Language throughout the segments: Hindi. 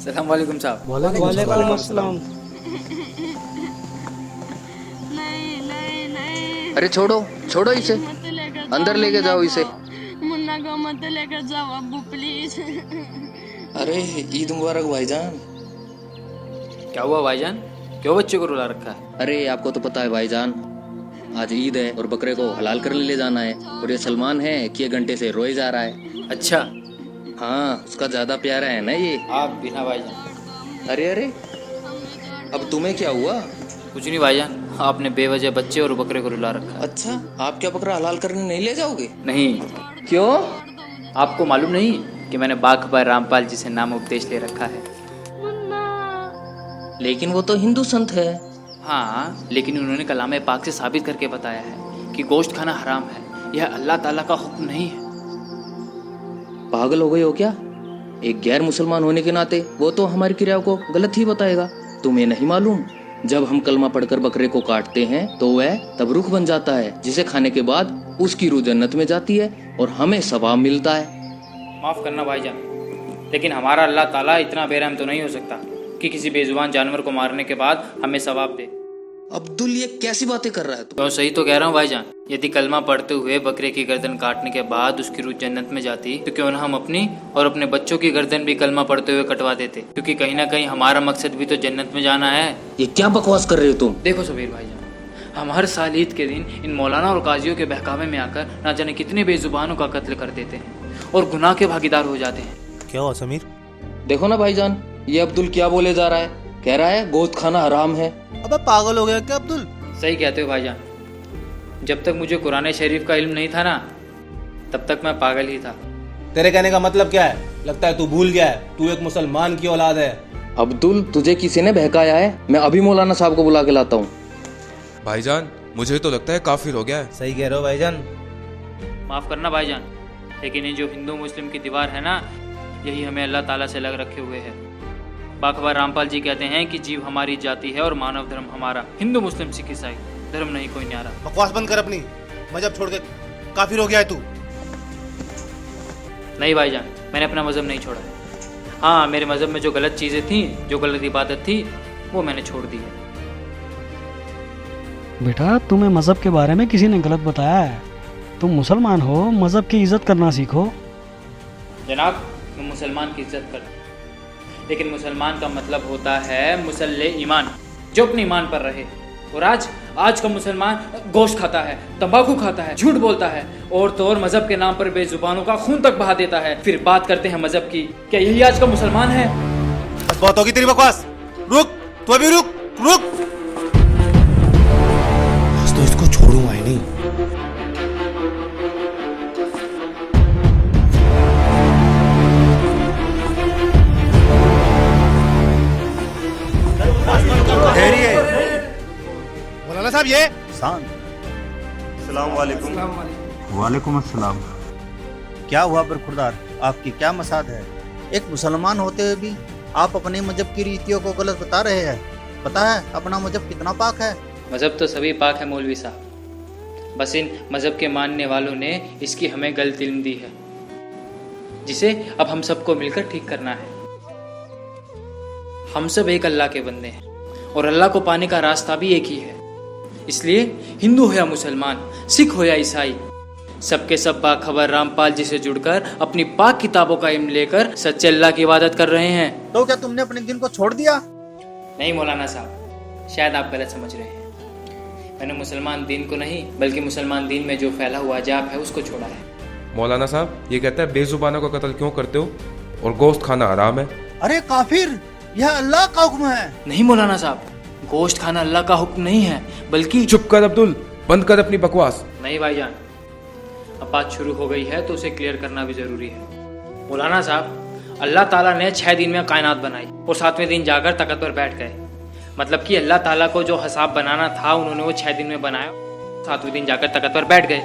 सलाम वालेकुम साहब। वालेकुम अस्सलाम। अरे छोड़ो छोड़ो इसे, अंदर लेके जाओ इसे। मुन्ना को मत लेकर जाओ अब्बू प्लीज। अरे ईद मुबारक भाईजान। क्या हुआ भाईजान, क्यों बच्चे को रुला रखा है? अरे आपको तो पता है भाईजान, आज ईद है और बकरे को हलाल करने ले जाना है, और ये सलमान है कि 1 घंटे से रोए जा रहा है। अच्छा, हाँ उसका ज्यादा प्यारा है ना ये। आप बिना भाईजान। अरे अरे अब तुम्हें क्या हुआ? कुछ नहीं भाईजान, आपने बेवजह बच्चे और बकरे को रुला रखा है। अच्छा आप क्या बकरा हलाल करने नहीं ले जाओगे? नहीं, क्यों? आपको मालूम नहीं कि मैंने बाघ रामपाल जी से नाम उपदेश ले रखा है? लेकिन वो तो हिंदू संत है। हाँ, लेकिन उन्होंने कलाम पाक से साबित करके बताया है कि गोश्त खाना हराम है, यह अल्लाह ताला का हुक्म नहीं है। पागल हो गए हो क्या? एक गैर मुसलमान होने के नाते वो तो हमारी क्रिया को गलत ही बताएगा। तुम्हें नहीं मालूम, जब हम कलमा पढ़कर बकरे को काटते हैं तो वह तब रुख बन जाता है, जिसे खाने के बाद उसकी रूह जन्नत में जाती है और हमें सवाब मिलता है। माफ़ करना भाईजान, लेकिन हमारा अल्लाह ताला इतना बेरहम तो नहीं हो सकता कि किसी बेजुबान जानवर को मारने के बाद हमें सवाब दे। अब्दुल ये कैसी बातें कर रहा है तू? तो सही तो कह रहा हूँ भाईजान। यदि कलमा पढ़ते हुए बकरे की गर्दन काटने के बाद उसकी रूह जन्नत में जाती तो क्यों न हम अपनी और अपने बच्चों की गर्दन भी कलमा पढ़ते हुए कटवा देते, क्योंकि कहीं ना कहीं हमारा मकसद भी तो जन्नत में जाना है। ये क्या बकवास कर रहे हो तुम? देखो सबीर भाईजान, हम हर साल ईद के दिन इन मौलाना और काजियों के बहकावे में आकर ना जाने कितने बेजुबानों का कत्ल कर देते हैं और गुनाह के भागीदार हो जाते हैं। क्या हुआ समीर? देखो ना भाईजान, ये अब्दुल क्या बोले जा रहा है। कह रहा है गोश्त खाना हराम है। अबे पागल हो गया क्या अब्दुल? सही कहते हो भाईजान, जब तक मुझे कुरान शरीफ का इल्म नहीं था ना, तब तक मैं पागल ही था। तेरे कहने का मतलब क्या है? लगता है तू भूल गया है, तू एक मुसलमान की औलाद है। अब्दुल तुझे किसी ने बहकाया है, मैं अभी मौलाना साहब को बुला के लाता हूँ। भाईजान मुझे तो लगता है काफिर हो गया है। सही कह रहे हो भाईजान। माफ़ करना भाईजान, लेकिन ये जो हिंदू मुस्लिम की दीवार है ना, यही हमें अल्लाह ताला से लग रखे हुए है। बाघ रामपाल जी कहते हैं कि जीव हमारी जाति है और मानव धर्म हमारा। हिंदू मुस्लिम सिख ईसाई धर्म नहीं कोई न्यारा। बकवास बंद कर अपनी, मजहब छोड़ के काफिर हो गया है तू। नहीं भाईजान, मैंने अपना मजहब नहीं छोड़ा है। हाँ, मेरे मजहब में जो गलत चीज़ें थी, जो गलत इबादत थी, वो मैंने छोड़ दी है। बेटा, तुम्हें मजहब के बारे में किसी ने गलत बताया है। तुम मुसलमान हो, मजहब की इज्जत करना सीखो। जनाब, मैं मुसलमान की इज्जत करता हूँ, लेकिन मुसलमान का मतलब होता है मुसल्ले ईमान, जो अपने ईमान पर रहे। और आज का मुसलमान गोश्त खाता है, तंबाकू खाता है, झूठ बोलता है और तो और मजहब के नाम पर बेजुबानों का खून तक बहा देता है। फिर बात करते हैं मजहब की। क्या यही आज का मुसलमान है? बहुत होगी तेरी बकवास। रुक, तू अभी रुक रुक। आज तो इसको छोड़ूंगा ही नहीं। मौलाना साहब ये अस्सलाम वालेकुम। वालेकुम अस्सलाम। क्या हुआ बरखुरदार, आपकी क्या मसाद है? एक मुसलमान होते हुए भी आप अपने मजहब की रीतियों को गलत बता रहे हैं। पता है अपना मजहब कितना पाक है? मजहब तो सभी पाक है मौलवी साहब, बस इन मजहब के मानने वालों ने इसकी हमें गलत इल्म दी है, जिसे अब हम सबको मिलकर ठीक करना है। हम सब एक अल्लाह के बंदे हैं और अल्लाह को पाने का रास्ता भी एक ही है। इसलिए हिंदू हो या मुसलमान, सिख हो या ईसाई, सबके सब बाखबर रामपाल जी से जुड़कर अपनी पाक किताबों का इल्म लेकर सच्चे अल्लाह की इबादत कर रहे हैं। तो क्या तुमने अपने दिन को छोड़ दिया? नहीं मौलाना साहब, शायद आप गलत समझ रहे हैं। मैंने मुसलमान दीन को नहीं, बल्कि मुसलमान दीन में जो फैला हुआ अजाब है उसको छोड़ा है। मौलाना साहब ये कहता है बेजुबानों का कत्ल क्यों करते हो और गोश्त खाना हराम है। अरे काफिर, यह अल्लाह का हुक्म है। नहीं मौलाना साहब, गोश्त खाना अल्लाह का हुक्म नहीं है, बल्कि चुप कर अब्दुल, बंद कर अपनी बकवास। नहीं भाईजान, अब बात शुरू हो गई है तो उसे क्लियर करना भी जरूरी है। मौलाना साहब, अल्लाह ताला ने 6 दिन में कायनात बनाई और 7वें दिन जाकर तख्त पर बैठ गए। मतलब कि अल्लाह ताला को जो हिसाब बनाना था उन्होंने वो 6 दिन में बनाया सातवें दिन जाकर तख्त पर बैठ गए।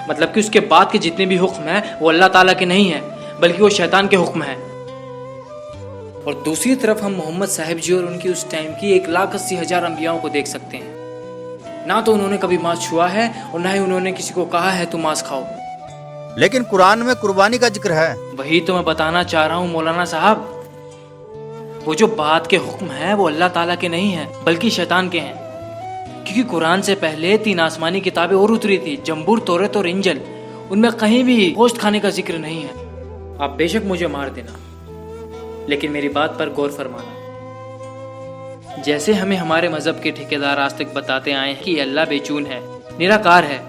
मतलब कि उसके बाद के जितने भी हुक्म हैं वो अल्लाह ताला के नहीं हैं, बल्कि वो शैतान के हुक्म हैं। और दूसरी तरफ हम मोहम्मद साहिब जी और उनकी उस टाइम की 1,80,000 अंबियाओं को देख सकते हैं। ना तो उन्होंने कभी मांस छुआ है और ना ही उन्होंने किसी को कहा है तुम मांस खाओ। लेकिन कुरान में कुर्बानी का जिक्र है। वही तो मैं बताना चाह रहा हूँ मौलाना साहब, वो जो बात के हुक्म हैं वो अल्लाह ताला के नहीं हैं, बल्कि शैतान के हैं। क्योंकि कुरान से पहले 3 आसमानी किताबें और उतरी थी, जंबूर, तौरात और इंजिल। उनमें कहीं भी गोश्त खाने का जिक्र नहीं है। आप बेशक मुझे मार देना, लेकिन मेरी बात पर गौर फरमाना। जैसे हमें हमारे मजहब के ठेकेदार आज तक बताते आए हैं कि अल्लाह बेचून है, निराकार है,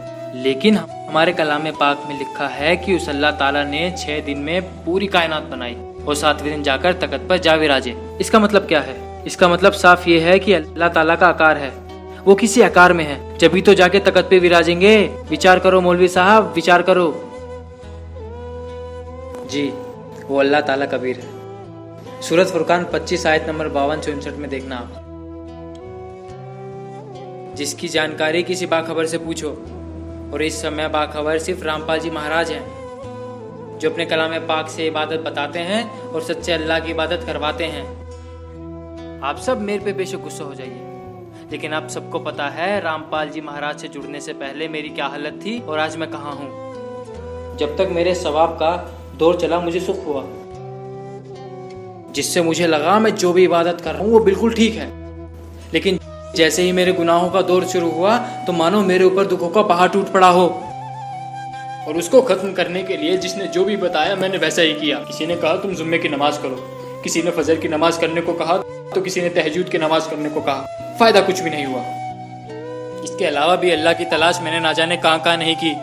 लेकिन हमारे कलाम पाक में लिखा है कि उस अल्लाह ताला ने 6 दिन में पूरी कायनात बनाई और 7वें दिन जाकर तख्त पर जा विराजे। इसका मतलब क्या है? इसका मतलब साफ ये है कि अल्लाह ताला का आकार है, वो किसी आकार में है, जब भी तो जाके तख्त पे विराजेंगे। विचार करो मौलवी साहब, विचार करो। जी, वो अल्लाह ताला कबीर है। सूरत फुरकान 25 आयत नंबर 52 से 59 में देखना आप। जिसकी जानकारी किसी बाखबर से पूछो, और इस समय बाखबर सिर्फ रामपाल जी महाराज हैं, जो अपने कलाम पाक से इबादत बताते हैं और सच्चे अल्लाह की इबादत करवाते हैं। आप सब मेरे पे बेशक गुस्सा हो जाइए, लेकिन आप सबको पता है रामपाल जी महाराज से जुड़ने से पहले मेरी क्या हालत थी और आज मैं कहाँ हूँ। जब तक मेरे सवाब का दौर चला मुझे सुख हुआ, जिससे मुझे लगा मैं जो भी इबादत कर रहा हूँ वो बिल्कुल ठीक है। लेकिन जैसे ही मेरे गुनाहों का दौर शुरू हुआ तो मानो मेरे ऊपर दुखों का पहाड़ टूट पड़ा हो, और उसको खत्म करने के लिए जिसने जो भी बताया मैंने वैसा ही किया। किसी ने कहा तुम जुम्मे की नमाज करो, किसी ने फजर की नमाज करने को कहा, तो किसी ने तहज्जुद की नमाज करने को कहा। फायदा कुछ भी नहीं हुआ। इसके अलावा भी अल्लाह की तलाश मैंने ना जाने कहाँ नहीं की।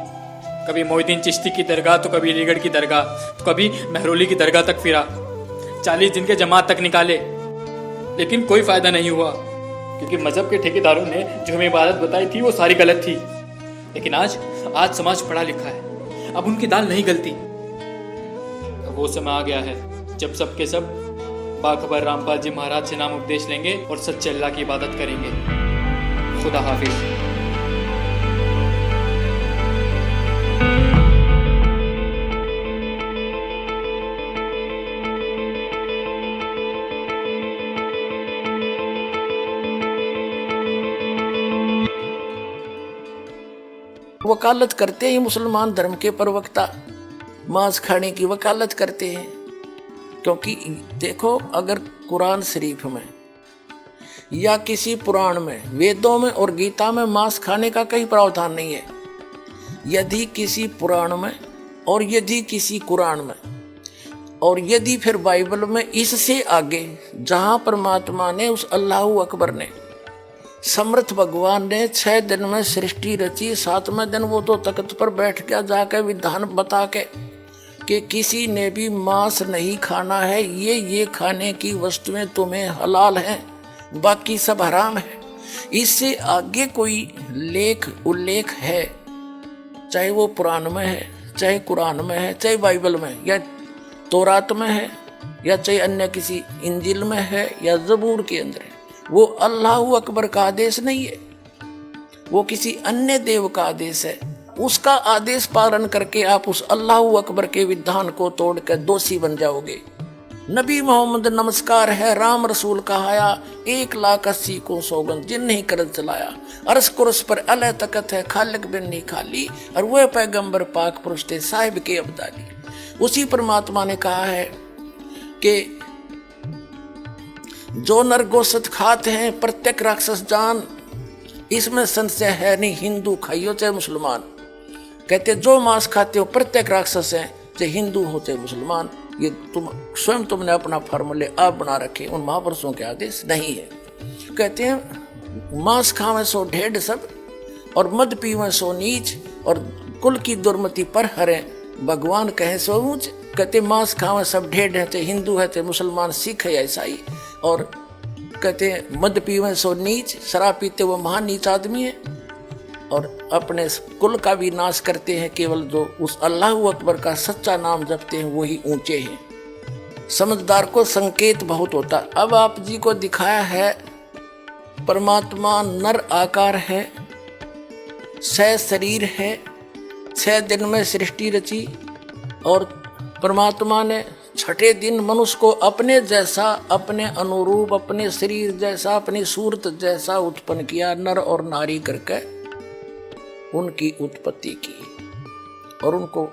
कभी मोहिद्दीन चिश्ती की दरगाह, तो कभी अलीगढ़ की दरगाह, तो कभी महरौली की दरगाह तक फिरा। 40 दिन के जमात तक निकाले, लेकिन कोई फायदा नहीं हुआ, क्योंकि मजहब के ठेकेदारों ने जो हमें इबादत बताई थी वो सारी गलत थी। लेकिन आज समाज पढ़ा लिखा है, अब उनकी दाल नहीं गलती। अब वो समय आ गया है जब सबके सब बाखबर रामपाल जी महाराज से नाम उपदेश लेंगे और सच्चे अल्लाह की इबादत करेंगे। खुदा हाफिज। वकालत करते हैं मुसलमान धर्म के प्रवक्ता, मांस खाने की वकालत करते हैं। क्योंकि देखो, अगर कुरान शरीफ में या किसी पुराण में, वेदों में और गीता में मांस खाने का कहीं प्रावधान नहीं है। यदि किसी पुराण में और यदि किसी कुरान में और यदि फिर बाइबल में, इससे आगे जहां परमात्मा ने, उस अल्लाह अकबर ने, समर्थ भगवान ने 6 दिन में सृष्टि रची, 7वें दिन वो तो तख्त पर बैठ गया जाके विधान बता के कि किसी ने भी मांस नहीं खाना है, ये खाने की वस्तुएं तुम्हें हलाल हैं, बाकी सब हराम है। इससे आगे कोई लेख उल्लेख है, चाहे वो पुराण में है, चाहे कुरान में है, चाहे बाइबल में या तौरात में है, या चाहे अन्य किसी इंजिल में है या जबूर के अंदर है, वो अल्लाह अकबर का आदेश नहीं है, वो किसी अन्य देव का आदेश है। उसका आदेश पालन करके आप उस अल्लाह अकबर के विधान को तोड़कर दोषी बन जाओगे। नबी मोहम्मद नमस्कार है, राम रसूल कहाया, 1,80,000 को सौगंध जिन नहीं कर चलाया। अरस कुरस पर अल तकत है, खालिक बिन नहीं खाली, और वह पैगंबर पाक पुरुष थे साहिब के अब्दाली। उसी परमात्मा ने कहा है कि जो नर गोश्त खाते हैं प्रत्येक राक्षस जान, इसमें संशय है नहीं, हिंदू खाइयो चाहे मुसलमान। कहते जो मांस खाते हो प्रत्येक राक्षस हैं, चाहे हिंदू हो चाहे मुसलमान। ये तुम स्वयं तुमने अपना फार्मूले आप बना रखे, उन महापुरुषों के आदेश नहीं है। कहते हैं मांस खावे सो ढेढ़ सब, और मद पीवे सो नीच, और कुल की दुर्मति पर हरे, भगवान कहे सो ऊंच। कहते मांस खावे सब ढेढ़ है, चाहे हिंदू है चाहे मुसलमान, सिख है या ईसाई। और कहते हैं मद पीवे सो नीच, शराब पीते वो महान नीच आदमी है, और अपने कुल का भी नाश करते हैं। केवल जो उस अल्लाह अकबर का सच्चा नाम जपते हैं वही ऊंचे हैं। समझदार को संकेत बहुत होता। अब आप जी को दिखाया है परमात्मा नर आकार है, 6 शरीर है, 6 दिन में सृष्टि रची और परमात्मा ने छठे दिन मनुष्य को अपने जैसा, अपने अनुरूप, अपने शरीर जैसा, अपनी सूरत जैसा उत्पन्न किया, नर और नारी करके उनकी उत्पत्ति की और उनको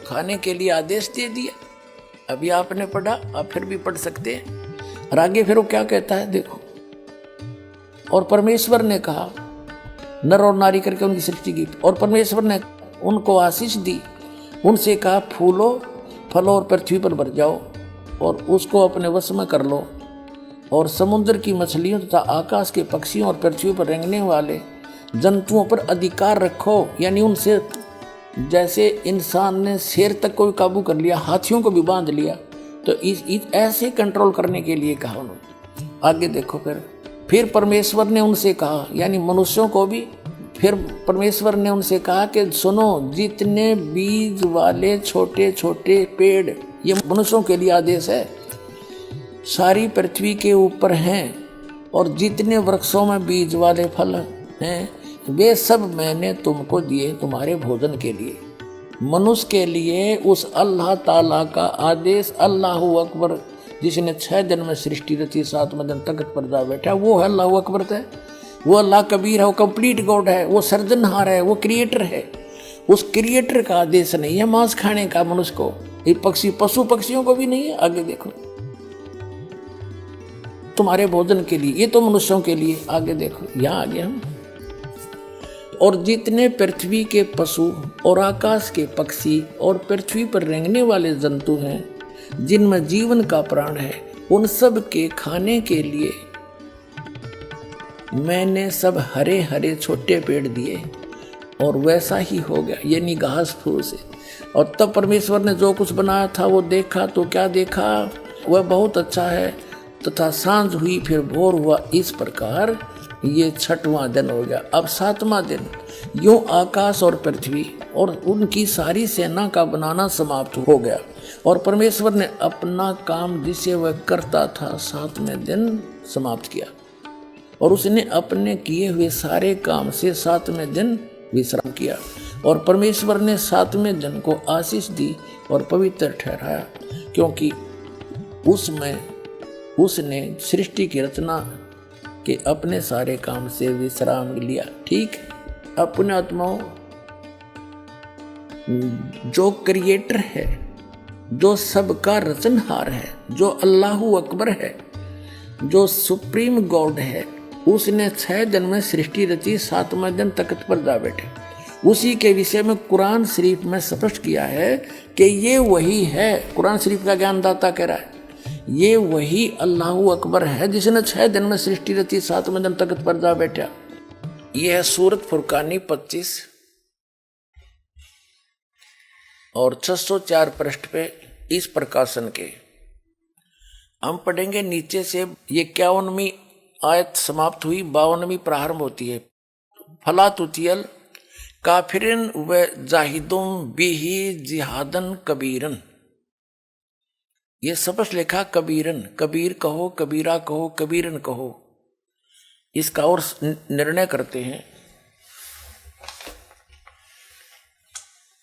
खाने के लिए आदेश दे दिया। अभी आपने पढ़ा, आप फिर भी पढ़ सकते हैं। और आगे फिर वो क्या कहता है देखो, और परमेश्वर ने कहा, नर और नारी करके उनकी सृष्टि की, और परमेश्वर ने उनको आशीष दी, उनसे कहा फूलो फलो और पृथ्वी पर भर जाओ और उसको अपने वश में कर लो, और समुद्र की मछलियों तथा आकाश के पक्षियों और पृथ्वी पर रेंगने वाले जंतुओं पर अधिकार रखो। यानी उनसे जैसे इंसान ने शेर तक को भी काबू कर लिया, हाथियों को भी बांध लिया, तो इस ऐसे कंट्रोल करने के लिए कहा उन्होंने। आगे देखो फिर परमेश्वर ने उनसे कहा, यानी मनुष्यों को भी, फिर परमेश्वर ने उनसे कहा कि सुनो, जितने बीज वाले छोटे छोटे पेड़, ये मनुष्यों के लिए आदेश है, सारी पृथ्वी के ऊपर हैं, और जितने वृक्षों में बीज वाले फल हैं वे सब मैंने तुमको दिए तुम्हारे भोजन के लिए। मनुष्य के लिए उस अल्लाह ताला का आदेश, अल्लाहु अकबर, जिसने 6 दिन में सृष्टि रची, 7वें दिन तख्त पर जा बैठा, वो है अल्लाहु अकबर है। वो अल्लाह कबीर है, वो कंप्लीट गॉड है, वो सर्जनहार है, वो क्रिएटर है। उस क्रिएटर का आदेश नहीं है मांस खाने का मनुष्य को, ये पशु पक्षियों को भी नहीं है। आगे देखो, तुम्हारे भोजन के लिए, ये तो मनुष्यों के लिए। आगे देखो, यहाँ आगे हम, और जितने पृथ्वी के पशु और आकाश के पक्षी और पृथ्वी पर रेंगने वाले जंतु हैं, जिनमें जीवन का प्राण है, उन सब के खाने के लिए मैंने सब हरे हरे छोटे पेड़ दिए, और वैसा ही हो गया, यानी घास फूस से। और तब परमेश्वर ने जो कुछ बनाया था वो देखा, तो क्या देखा, वह बहुत अच्छा है। तथा सांझ हुई, फिर भोर हुआ, इस प्रकार ये 6वां दिन हो गया। अब 7वां दिन, यूं आकाश और पृथ्वी और उनकी सारी सेना का बनाना समाप्त हो गया, और परमेश्वर ने अपना काम जिसे वह करता था 7वें दिन समाप्त किया, और उसने अपने किए हुए सारे काम से 7वें दिन विश्राम किया। और परमेश्वर ने 7वें दिन को आशीष दी और पवित्र ठहराया, क्योंकि उसमें उसने सृष्टि की रचना के अपने सारे काम से विश्राम लिया। ठीक, अपने आत्माओं, जो क्रिएटर है, जो सबका रचनहार है, जो अल्लाहु अकबर है, जो सुप्रीम गॉड है, उसने 6 दिन में सृष्टि रची, 7वें दिन तख्त पर जा बैठे। उसी के विषय में कुरान शरीफ में स्पष्ट किया है कि ये वही है। कुरान शरीफ का ज्ञानदाता कह रहा है, ये वही अल्लाहु अकबर है जिसने 6 दिन में सृष्टि रची, 7वें दिन तख्त पर जा बैठा। यह है सूरत फुरकानी 25 और 604 पृष्ठ पे इस प्रकाशन के। हम पढ़ेंगे नीचे से। ये 51वीं आयत समाप्त हुई, 52वीं प्रारंभ होती है। फला तुतियल काफिरन व जाहिदुम बिही जिहादन कबीरन। ये स्पष्ट लिखा कबीरन, कबीर कहो, कबीरा कहो, कबीरन कहो। इसका और निर्णय करते हैं।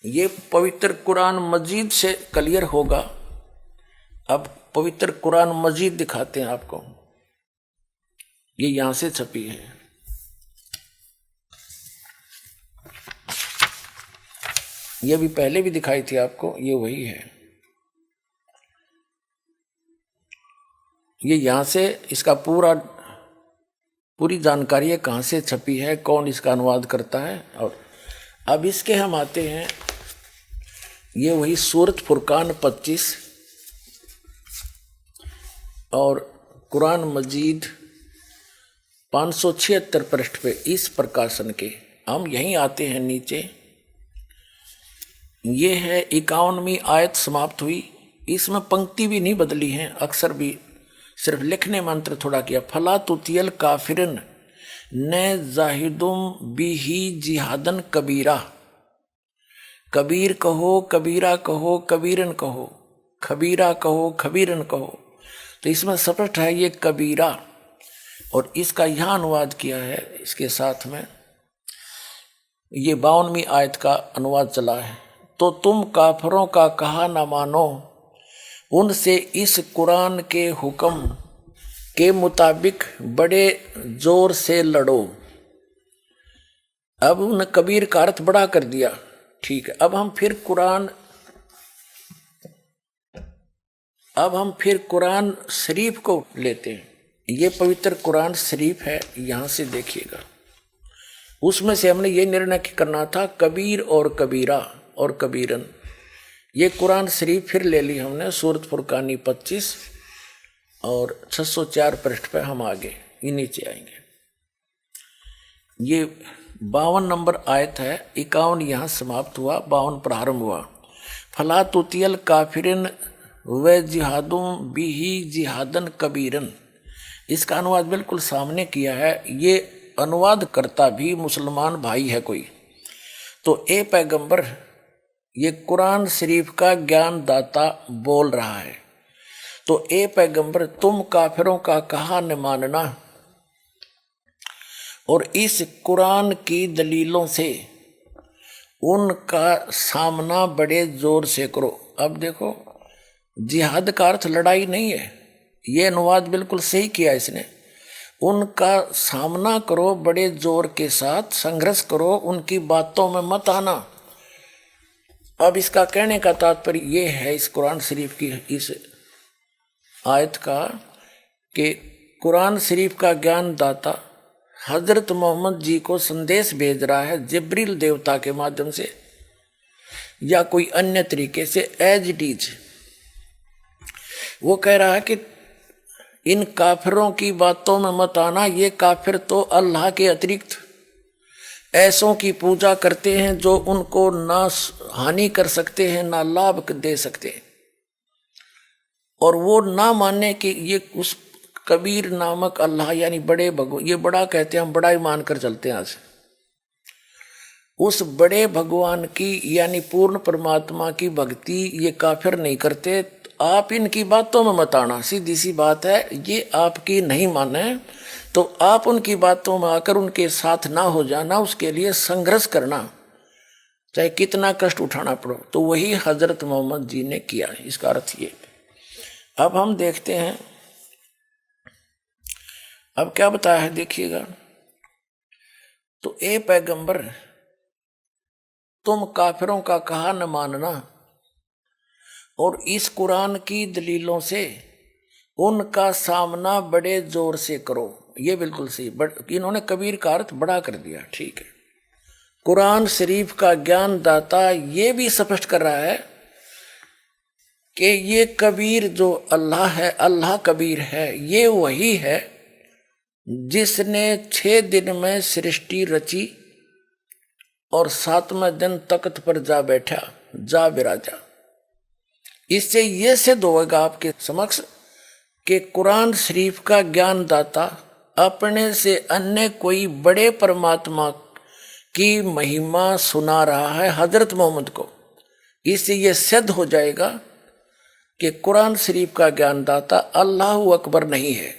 ये पवित्र कुरान मजीद से क्लियर होगा। अब पवित्र कुरान मजीद दिखाते हैं आपको। ये यहां से छपी है। ये भी पहले भी दिखाई थी आपको, ये वही है। ये यहां से इसका पूरी जानकारी है, कहां से छपी है, कौन इसका अनुवाद करता है। और अब इसके हम आते हैं, ये वही सूरत फुरकान 25 और कुरान मजीद 576 पृष्ठ पे इस प्रकाशन के। हम यहीं आते हैं नीचे। ये है 51वीं आयत समाप्त हुई। इसमें पंक्ति भी नहीं बदली है, अक्सर भी सिर्फ लिखने मंत्र थोड़ा किया। फला तुतियल काफिरन न जाहिदुम बिही जिहादन कबीरा। कबीर कहो, कबीरा कहो, कबीरन कहो, खबीरा कहो, खबीरन कहो। तो इसमें स्पष्ट है ये कबीरा, और इसका यहां अनुवाद किया है इसके साथ में ये 52वीं आयत का अनुवाद चला है। तो तुम काफिरों का कहा न मानो, उनसे इस कुरान के हुक्म के मुताबिक बड़े जोर से लड़ो। अब उन कबीर का अर्थ बड़ा कर दिया, ठीक है। अब हम फिर कुरान शरीफ को लेते हैं। ये पवित्र कुरान शरीफ है, यहाँ से देखिएगा। उसमें से हमने ये निर्णय करना था कबीर और कबीरा और कबीरन। ये कुरान शरीफ फिर ले ली हमने, सूरत फुरकानी 25 और 604 पृष्ठ पे हम आगे ये नीचे आएंगे। ये 52 नंबर आयत है, 51 यहाँ समाप्त हुआ, 52 प्रारंभ हुआ। फला तुतियल काफिरिन व जिहादों बिही जिहादन कबीरन। इसका अनुवाद बिल्कुल सामने किया है। ये अनुवाद करता भी मुसलमान भाई है कोई। तो ए पैगंबर, ये कुरान शरीफ का ज्ञान दाता बोल रहा है। तो ए पैगंबर, तुम काफिरों का कहा न मानना और इस कुरान की दलीलों से उनका सामना बड़े जोर से करो। अब देखो, जिहाद का अर्थ लड़ाई नहीं है, ये अनुवाद बिल्कुल सही किया इसने। उनका सामना करो बड़े जोर के साथ, संघर्ष करो, उनकी बातों में मत आना। अब इसका कहने का तात्पर्य ये है इस कुरान शरीफ की इस आयत का कि कुरान शरीफ का ज्ञान दाता हजरत मोहम्मद जी को संदेश भेज रहा है जिब्रील देवता के माध्यम से या कोई अन्य तरीके से, एज इट इज। वो कह रहा है कि इन काफिरों की बातों में मत आना। ये काफिर तो अल्लाह के अतिरिक्त ऐसों की पूजा करते हैं जो उनको ना हानि कर सकते हैं ना लाभ दे सकते हैं। और वो ना मानने कि ये उस कबीर नामक अल्लाह यानी बड़े भगवान, ये बड़ा कहते हैं, हम बड़ा ही मान कर चलते हैं आज, उस बड़े भगवान की यानी पूर्ण परमात्मा की भक्ति ये काफिर नहीं करते। आप इनकी बातों में मत आना, सीधी सी बात है। ये आपकी नहीं माने तो आप उनकी बातों में आकर उनके साथ ना हो जाना, उसके लिए संघर्ष करना, चाहे कितना कष्ट उठाना पड़ो। तो वही हजरत मोहम्मद जी ने किया, इसका अर्थ ये। अब हम देखते हैं अब क्या बताया है, देखिएगा। तो ए पैगंबर, तुम काफिरों का कहा न मानना और इस कुरान की दलीलों से उनका सामना बड़े जोर से करो। ये बिल्कुल सही, इन्होंने कबीर का अर्थ बड़ा कर दिया, ठीक है। कुरान शरीफ का ज्ञान दाता ये भी स्पष्ट कर रहा है कि ये कबीर जो अल्लाह है, अल्लाह कबीर है, ये वही है जिसने 6 दिन में सृष्टि रची और 7वें दिन तख्त पर जा बैठा, जा विराजा। इससे ये सिद्ध होगा आपके समक्ष कि कुरान शरीफ का ज्ञान दाता अपने से अन्य कोई बड़े परमात्मा की महिमा सुना रहा है हजरत मोहम्मद को। इससे ये सिद्ध हो जाएगा कि कुरान शरीफ का ज्ञान दाता अल्लाह अकबर नहीं है,